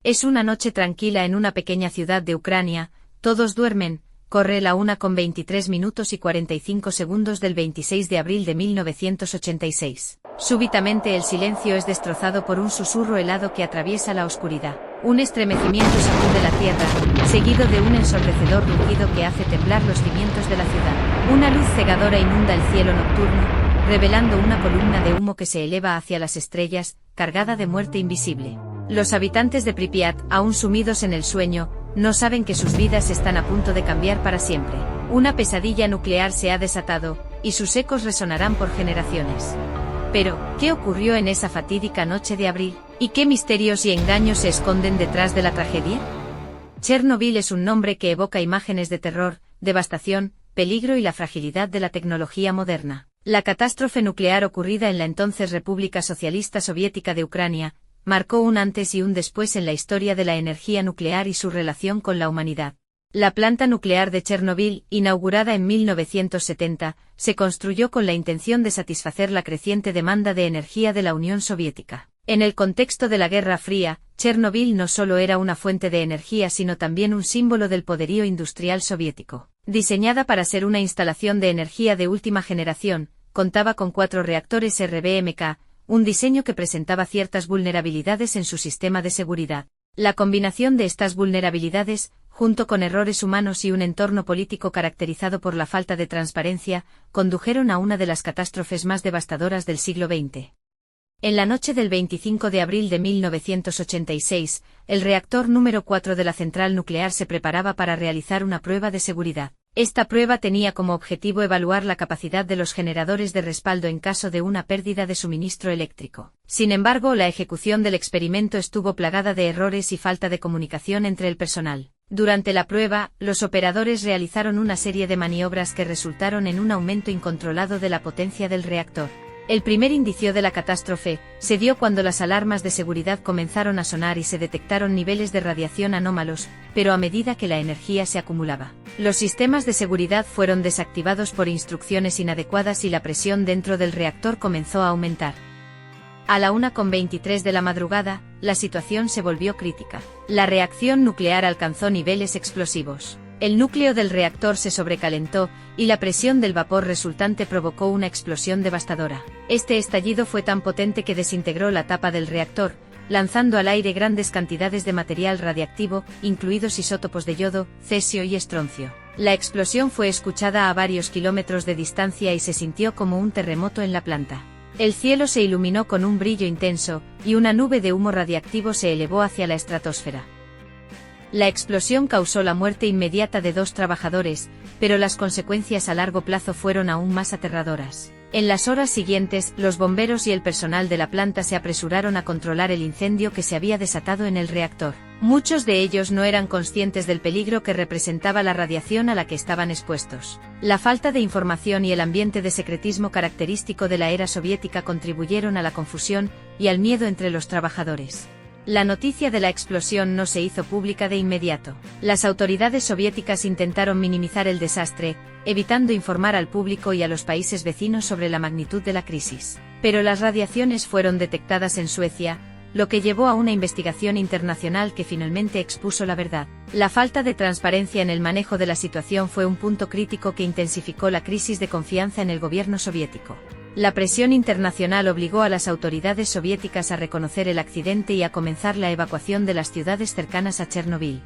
Es una noche tranquila en una pequeña ciudad de Ucrania, todos duermen, corre la 1:23 y 45 segundos del 26 de abril de 1986. Súbitamente el silencio es destrozado por un susurro helado que atraviesa la oscuridad. Un estremecimiento sacude la tierra, seguido de un ensordecedor rugido que hace temblar los cimientos de la ciudad. Una luz cegadora inunda el cielo nocturno, revelando una columna de humo que se eleva hacia las estrellas, cargada de muerte invisible. Los habitantes de Pripyat, aún sumidos en el sueño, no saben que sus vidas están a punto de cambiar para siempre. Una pesadilla nuclear se ha desatado, y sus ecos resonarán por generaciones. Pero, ¿qué ocurrió en esa fatídica noche de abril? ¿Y qué misterios y engaños se esconden detrás de la tragedia? Chernobyl es un nombre que evoca imágenes de terror, devastación, peligro y la fragilidad de la tecnología moderna. La catástrofe nuclear ocurrida en la entonces República Socialista Soviética de Ucrania, marcó un antes y un después en la historia de la energía nuclear y su relación con la humanidad. La planta nuclear de Chernobyl, inaugurada en 1970, se construyó con la intención de satisfacer la creciente demanda de energía de la Unión Soviética. En el contexto de la Guerra Fría, Chernobyl no solo era una fuente de energía sino también un símbolo del poderío industrial soviético. Diseñada para ser una instalación de energía de última generación, contaba con 4 reactores RBMK, un diseño que presentaba ciertas vulnerabilidades en su sistema de seguridad. La combinación de estas vulnerabilidades, junto con errores humanos y un entorno político caracterizado por la falta de transparencia, condujeron a una de las catástrofes más devastadoras del siglo XX. En la noche del 25 de abril de 1986, el reactor número 4 de la central nuclear se preparaba para realizar una prueba de seguridad. Esta prueba tenía como objetivo evaluar la capacidad de los generadores de respaldo en caso de una pérdida de suministro eléctrico. Sin embargo, la ejecución del experimento estuvo plagada de errores y falta de comunicación entre el personal. Durante la prueba, los operadores realizaron una serie de maniobras que resultaron en un aumento incontrolado de la potencia del reactor. El primer indicio de la catástrofe se dio cuando las alarmas de seguridad comenzaron a sonar y se detectaron niveles de radiación anómalos, pero a medida que la energía se acumulaba, los sistemas de seguridad fueron desactivados por instrucciones inadecuadas y la presión dentro del reactor comenzó a aumentar. A la 1:23 de la madrugada, la situación se volvió crítica. La reacción nuclear alcanzó niveles explosivos. El núcleo del reactor se sobrecalentó, y la presión del vapor resultante provocó una explosión devastadora. Este estallido fue tan potente que desintegró la tapa del reactor, lanzando al aire grandes cantidades de material radiactivo, incluidos isótopos de yodo, cesio y estroncio. La explosión fue escuchada a varios kilómetros de distancia y se sintió como un terremoto en la planta. El cielo se iluminó con un brillo intenso, y una nube de humo radiactivo se elevó hacia la estratosfera. La explosión causó la muerte inmediata de 2 trabajadores, pero las consecuencias a largo plazo fueron aún más aterradoras. En las horas siguientes, los bomberos y el personal de la planta se apresuraron a controlar el incendio que se había desatado en el reactor. Muchos de ellos no eran conscientes del peligro que representaba la radiación a la que estaban expuestos. La falta de información y el ambiente de secretismo característico de la era soviética contribuyeron a la confusión y al miedo entre los trabajadores. La noticia de la explosión no se hizo pública de inmediato. Las autoridades soviéticas intentaron minimizar el desastre, evitando informar al público y a los países vecinos sobre la magnitud de la crisis. Pero las radiaciones fueron detectadas en Suecia, lo que llevó a una investigación internacional que finalmente expuso la verdad. La falta de transparencia en el manejo de la situación fue un punto crítico que intensificó la crisis de confianza en el gobierno soviético. La presión internacional obligó a las autoridades soviéticas a reconocer el accidente y a comenzar la evacuación de las ciudades cercanas a Chernobyl.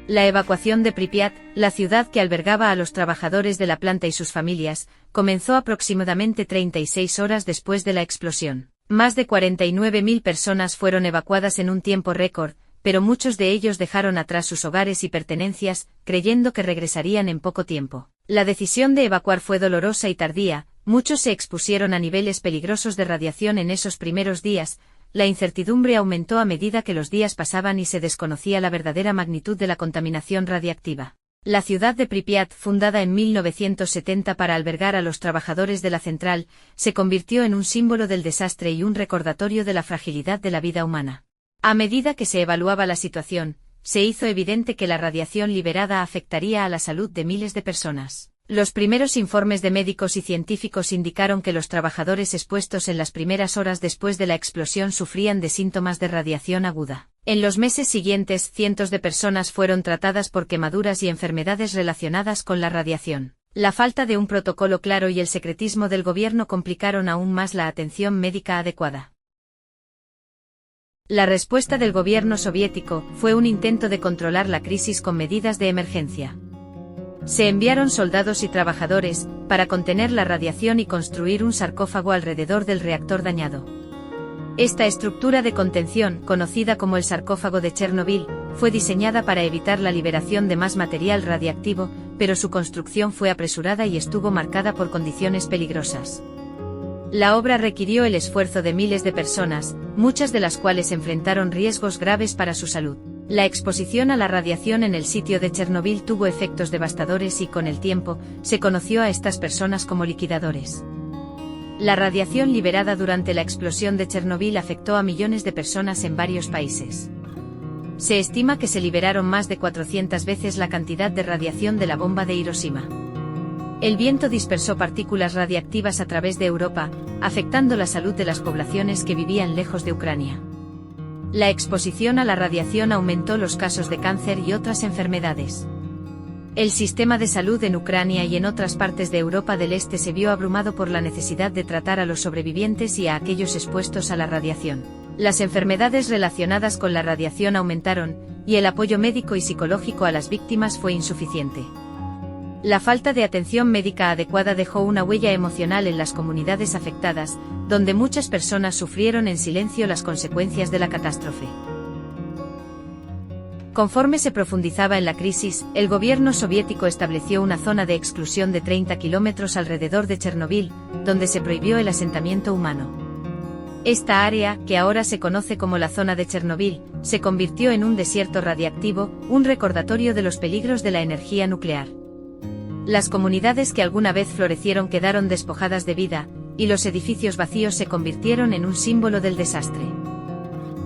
La evacuación de Pripyat, la ciudad que albergaba a los trabajadores de la planta y sus familias, comenzó aproximadamente 36 horas después de la explosión. Más de 49.000 personas fueron evacuadas en un tiempo récord, pero muchos de ellos dejaron atrás sus hogares y pertenencias, creyendo que regresarían en poco tiempo. La decisión de evacuar fue dolorosa y tardía. Muchos se expusieron a niveles peligrosos de radiación en esos primeros días. La incertidumbre aumentó a medida que los días pasaban y se desconocía la verdadera magnitud de la contaminación radiactiva. La ciudad de Pripyat, fundada en 1970 para albergar a los trabajadores de la central, se convirtió en un símbolo del desastre y un recordatorio de la fragilidad de la vida humana. A medida que se evaluaba la situación, se hizo evidente que la radiación liberada afectaría a la salud de miles de personas. Los primeros informes de médicos y científicos indicaron que los trabajadores expuestos en las primeras horas después de la explosión sufrían de síntomas de radiación aguda. En los meses siguientes, cientos de personas fueron tratadas por quemaduras y enfermedades relacionadas con la radiación. La falta de un protocolo claro y el secretismo del gobierno complicaron aún más la atención médica adecuada. La respuesta del gobierno soviético fue un intento de controlar la crisis con medidas de emergencia. Se enviaron soldados y trabajadores para contener la radiación y construir un sarcófago alrededor del reactor dañado. Esta estructura de contención, conocida como el sarcófago de Chernobyl, fue diseñada para evitar la liberación de más material radiactivo, pero su construcción fue apresurada y estuvo marcada por condiciones peligrosas. La obra requirió el esfuerzo de miles de personas, muchas de las cuales enfrentaron riesgos graves para su salud. La exposición a la radiación en el sitio de Chernobyl tuvo efectos devastadores y con el tiempo, se conoció a estas personas como liquidadores. La radiación liberada durante la explosión de Chernobyl afectó a millones de personas en varios países. Se estima que se liberaron más de 400 veces la cantidad de radiación de la bomba de Hiroshima. El viento dispersó partículas radiactivas a través de Europa, afectando la salud de las poblaciones que vivían lejos de Ucrania. La exposición a la radiación aumentó los casos de cáncer y otras enfermedades. El sistema de salud en Ucrania y en otras partes de Europa del Este se vio abrumado por la necesidad de tratar a los sobrevivientes y a aquellos expuestos a la radiación. Las enfermedades relacionadas con la radiación aumentaron, y el apoyo médico y psicológico a las víctimas fue insuficiente. La falta de atención médica adecuada dejó una huella emocional en las comunidades afectadas, donde muchas personas sufrieron en silencio las consecuencias de la catástrofe. Conforme se profundizaba en la crisis, el gobierno soviético estableció una zona de exclusión de 30 kilómetros alrededor de Chernobyl, donde se prohibió el asentamiento humano. Esta área, que ahora se conoce como la zona de Chernobyl, se convirtió en un desierto radiactivo, un recordatorio de los peligros de la energía nuclear. Las comunidades que alguna vez florecieron quedaron despojadas de vida, y los edificios vacíos se convirtieron en un símbolo del desastre.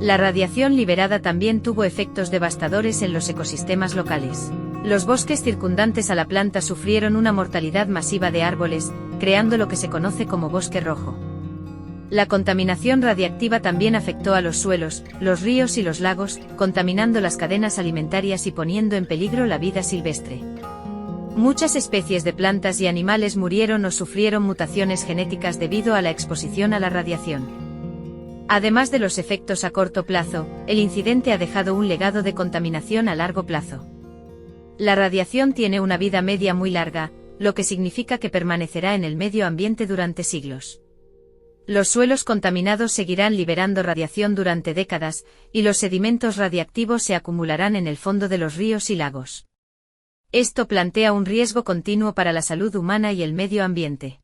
La radiación liberada también tuvo efectos devastadores en los ecosistemas locales. Los bosques circundantes a la planta sufrieron una mortalidad masiva de árboles, creando lo que se conoce como bosque rojo. La contaminación radiactiva también afectó a los suelos, los ríos y los lagos, contaminando las cadenas alimentarias y poniendo en peligro la vida silvestre. Muchas especies de plantas y animales murieron o sufrieron mutaciones genéticas debido a la exposición a la radiación. Además de los efectos a corto plazo, el incidente ha dejado un legado de contaminación a largo plazo. La radiación tiene una vida media muy larga, lo que significa que permanecerá en el medio ambiente durante siglos. Los suelos contaminados seguirán liberando radiación durante décadas, y los sedimentos radiactivos se acumularán en el fondo de los ríos y lagos. Esto plantea un riesgo continuo para la salud humana y el medio ambiente.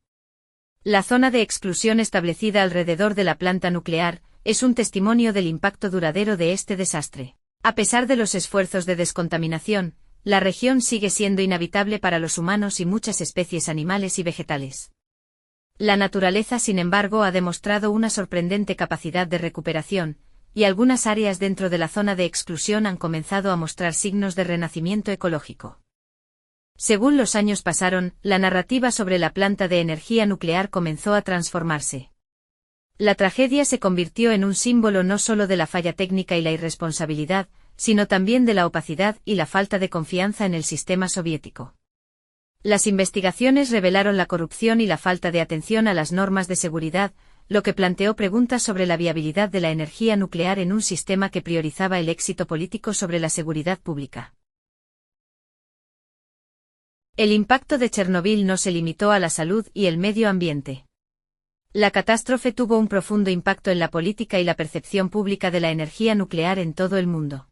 La zona de exclusión establecida alrededor de la planta nuclear es un testimonio del impacto duradero de este desastre. A pesar de los esfuerzos de descontaminación, la región sigue siendo inhabitable para los humanos y muchas especies animales y vegetales. La naturaleza, sin embargo, ha demostrado una sorprendente capacidad de recuperación, y algunas áreas dentro de la zona de exclusión han comenzado a mostrar signos de renacimiento ecológico. Según los años pasaron, la narrativa sobre la planta de energía nuclear comenzó a transformarse. La tragedia se convirtió en un símbolo no solo de la falla técnica y la irresponsabilidad, sino también de la opacidad y la falta de confianza en el sistema soviético. Las investigaciones revelaron la corrupción y la falta de atención a las normas de seguridad, lo que planteó preguntas sobre la viabilidad de la energía nuclear en un sistema que priorizaba el éxito político sobre la seguridad pública. El impacto de Chernobyl no se limitó a la salud y el medio ambiente. La catástrofe tuvo un profundo impacto en la política y la percepción pública de la energía nuclear en todo el mundo.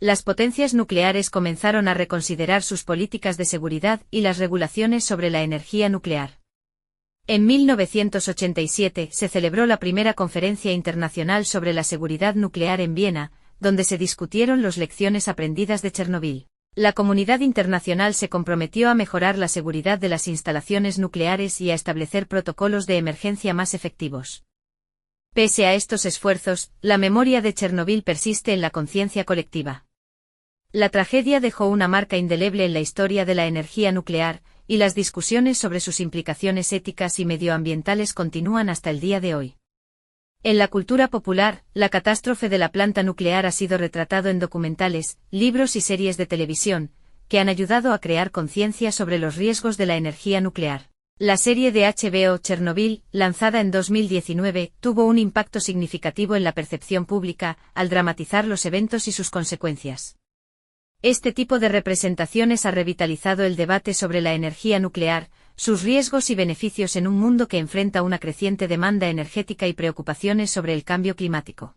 Las potencias nucleares comenzaron a reconsiderar sus políticas de seguridad y las regulaciones sobre la energía nuclear. En 1987 se celebró la primera conferencia internacional sobre la seguridad nuclear en Viena, donde se discutieron las lecciones aprendidas de Chernobyl. La comunidad internacional se comprometió a mejorar la seguridad de las instalaciones nucleares y a establecer protocolos de emergencia más efectivos. Pese a estos esfuerzos, la memoria de Chernobyl persiste en la conciencia colectiva. La tragedia dejó una marca indeleble en la historia de la energía nuclear, y las discusiones sobre sus implicaciones éticas y medioambientales continúan hasta el día de hoy. En la cultura popular, la catástrofe de la planta nuclear ha sido retratado en documentales, libros y series de televisión, que han ayudado a crear conciencia sobre los riesgos de la energía nuclear. La serie de HBO Chernobyl, lanzada en 2019, tuvo un impacto significativo en la percepción pública, al dramatizar los eventos y sus consecuencias. Este tipo de representaciones ha revitalizado el debate sobre la energía nuclear, sus riesgos y beneficios en un mundo que enfrenta una creciente demanda energética y preocupaciones sobre el cambio climático.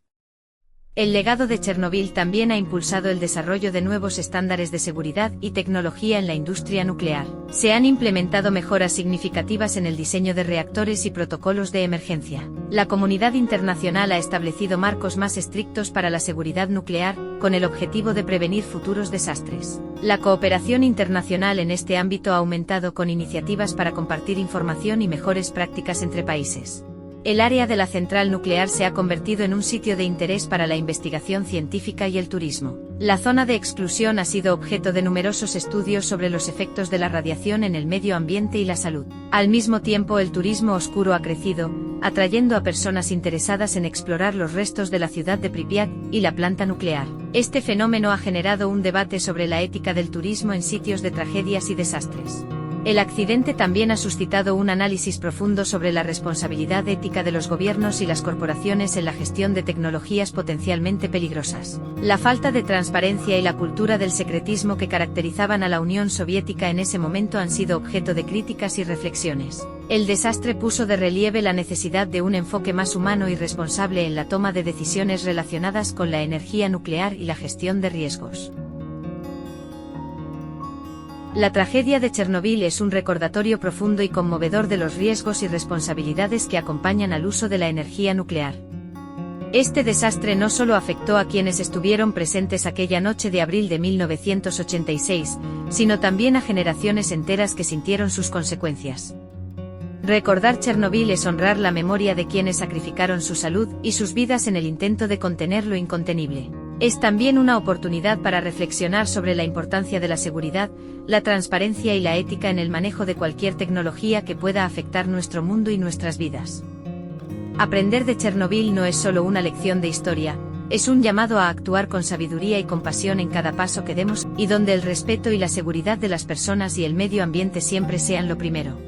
El legado de Chernobyl también ha impulsado el desarrollo de nuevos estándares de seguridad y tecnología en la industria nuclear. Se han implementado mejoras significativas en el diseño de reactores y protocolos de emergencia. La comunidad internacional ha establecido marcos más estrictos para la seguridad nuclear, con el objetivo de prevenir futuros desastres. La cooperación internacional en este ámbito ha aumentado con iniciativas para compartir información y mejores prácticas entre países. El área de la central nuclear se ha convertido en un sitio de interés para la investigación científica y el turismo. La zona de exclusión ha sido objeto de numerosos estudios sobre los efectos de la radiación en el medio ambiente y la salud. Al mismo tiempo, el turismo oscuro ha crecido, atrayendo a personas interesadas en explorar los restos de la ciudad de Pripyat y la planta nuclear. Este fenómeno ha generado un debate sobre la ética del turismo en sitios de tragedias y desastres. El accidente también ha suscitado un análisis profundo sobre la responsabilidad ética de los gobiernos y las corporaciones en la gestión de tecnologías potencialmente peligrosas. La falta de transparencia y la cultura del secretismo que caracterizaban a la Unión Soviética en ese momento han sido objeto de críticas y reflexiones. El desastre puso de relieve la necesidad de un enfoque más humano y responsable en la toma de decisiones relacionadas con la energía nuclear y la gestión de riesgos. La tragedia de Chernobyl es un recordatorio profundo y conmovedor de los riesgos y responsabilidades que acompañan al uso de la energía nuclear. Este desastre no solo afectó a quienes estuvieron presentes aquella noche de abril de 1986, sino también a generaciones enteras que sintieron sus consecuencias. Recordar Chernobyl es honrar la memoria de quienes sacrificaron su salud y sus vidas en el intento de contener lo incontenible. Es también una oportunidad para reflexionar sobre la importancia de la seguridad, la transparencia y la ética en el manejo de cualquier tecnología que pueda afectar nuestro mundo y nuestras vidas. Aprender de Chernobyl no es solo una lección de historia, es un llamado a actuar con sabiduría y compasión en cada paso que demos, y donde el respeto y la seguridad de las personas y el medio ambiente siempre sean lo primero.